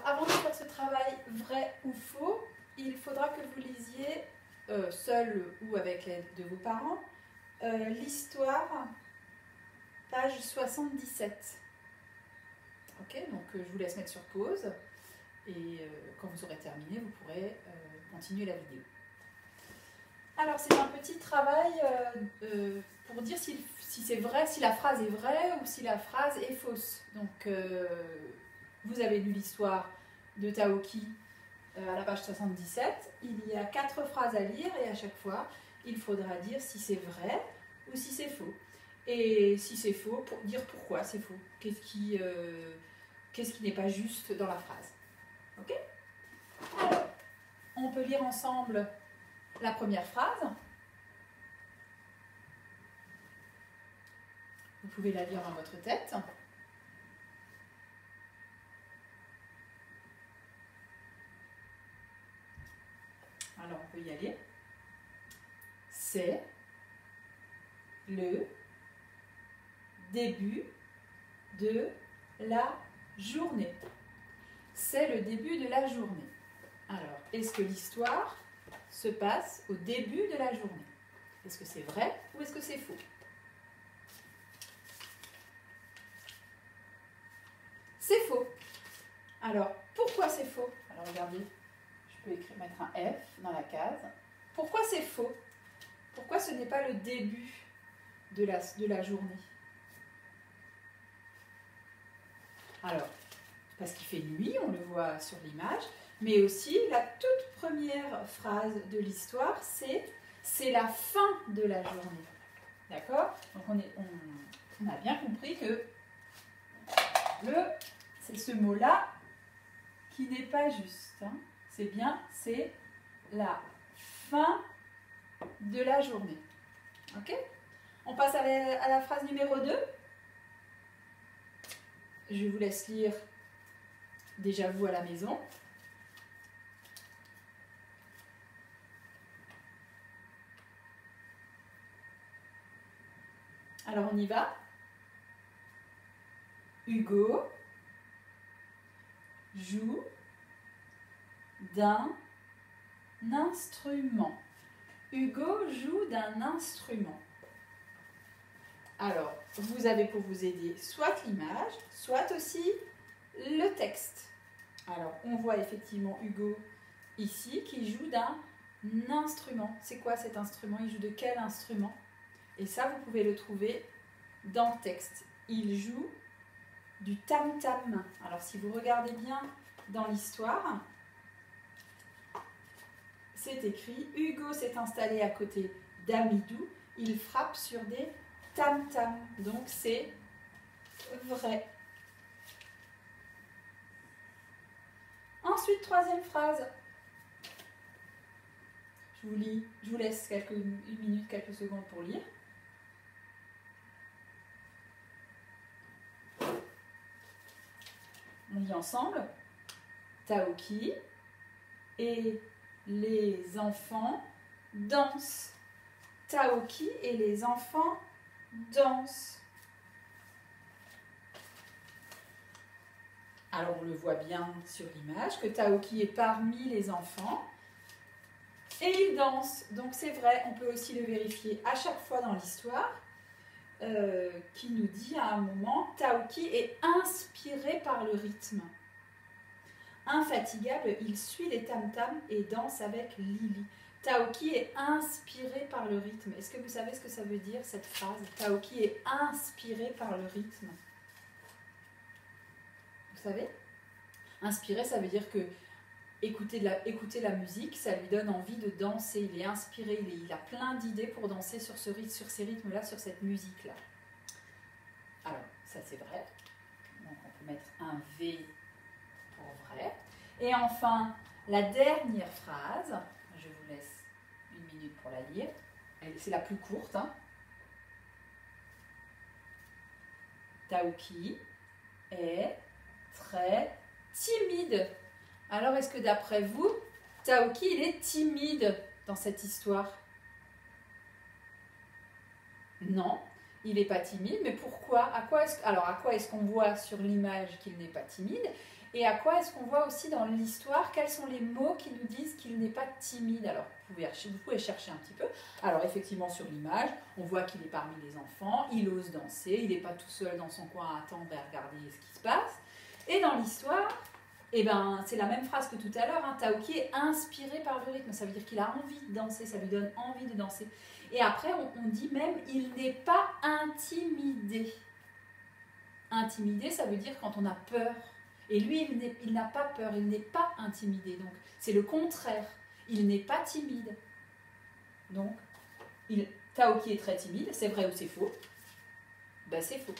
avant de faire ce travail vrai ou faux, il faudra que vous lisiez, seul ou avec l'aide de vos parents, l'histoire, page 77. Ok, donc je vous laisse mettre sur pause et quand vous aurez terminé, vous pourrez continuer la vidéo. Alors c'est un petit travail pour dire si c'est vrai, si la phrase est vraie ou si la phrase est fausse. Donc vous avez lu l'histoire de Taoki à la page 77. Il y a 4 phrases à lire et à chaque fois, il faudra dire si c'est vrai ou si c'est faux. Et si c'est faux, pour dire pourquoi c'est faux. Qu'est-ce qui n'est pas juste dans la phrase. Ok? Alors, on peut lire ensemble la première phrase. Vous pouvez la lire dans votre tête. Alors, on peut y aller. C'est le début de la journée. C'est le début de la journée. Alors, est-ce que l'histoire se passe au début de la journée? Est-ce que c'est vrai ou est-ce que c'est faux? C'est faux. Alors, pourquoi c'est faux? Alors, regardez, je peux mettre un F dans la case. Pourquoi c'est faux? Pourquoi ce n'est pas le début de la journée? Alors, parce qu'il fait nuit, on le voit sur l'image, mais aussi la toute première phrase de l'histoire, c'est la fin de la journée. D'accord? Donc on a bien compris que c'est ce mot-là qui n'est pas juste. Hein. C'est la fin de la journée. Ok? On passe à la phrase numéro 2. Je vous laisse lire déjà vous à la maison. Alors on y va. Hugo joue d'un instrument. Hugo joue d'un instrument. Alors, vous avez pour vous aider soit l'image, soit aussi le texte. Alors, on voit effectivement Hugo ici qui joue d'un instrument. C'est quoi cet instrument? Il joue de quel instrument? Et ça, vous pouvez le trouver dans le texte. Il joue du tam-tam. Alors, si vous regardez bien dans l'histoire, c'est écrit « Hugo s'est installé à côté d'Amidou. Il frappe sur des tam-tam. » Donc, c'est vrai. Ensuite, troisième phrase. Je vous laisse une minute, quelques secondes pour lire. On lit ensemble. Taoki et les enfants dansent. Taoki et les enfants dansent. Alors on le voit bien sur l'image que Taoki est parmi les enfants et il danse. Donc c'est vrai, on peut aussi le vérifier à chaque fois dans l'histoire qui nous dit à un moment Taoki est inspiré par le rythme. Infatigable, il suit les tam-tams et danse avec Lily. Taoki est inspiré par le rythme. Est-ce que vous savez ce que ça veut dire cette phrase? Taoki est inspiré par le rythme. Vous savez? Inspiré, ça veut dire que écouter la musique, ça lui donne envie de danser. Il est inspiré, il a plein d'idées pour danser sur ces rythmes-là, sur cette musique-là. Alors, ça c'est vrai. Donc on peut mettre un V pour vrai. Et enfin, la dernière phrase, je vous laisse une minute pour la lire. C'est la plus courte. Hein. Taoki est très timide. Alors, est-ce que d'après vous, Taoki, il est timide dans cette histoire? Non, il n'est pas timide, mais pourquoi? À quoi est-ce qu'on voit sur l'image qu'il n'est pas timide? Et à quoi est-ce qu'on voit aussi dans l'histoire, quels sont les mots qui nous disent qu'il n'est pas timide? Alors, vous pouvez chercher un petit peu. Alors, effectivement, sur l'image, on voit qu'il est parmi les enfants, il ose danser, il n'est pas tout seul dans son coin à attendre et à regarder ce qui se passe. Et dans l'histoire, eh ben, c'est la même phrase que tout à l'heure, hein, Taoki est inspiré par le rythme, ça veut dire qu'il a envie de danser, ça lui donne envie de danser. Et après, on dit même, il n'est pas intimidé. Intimidé, ça veut dire quand on a peur. Et lui, il n'a pas peur, il n'est pas intimidé. Donc, c'est le contraire. Il n'est pas timide. Donc, Taoki est très timide. C'est vrai ou c'est faux? Ben, c'est faux.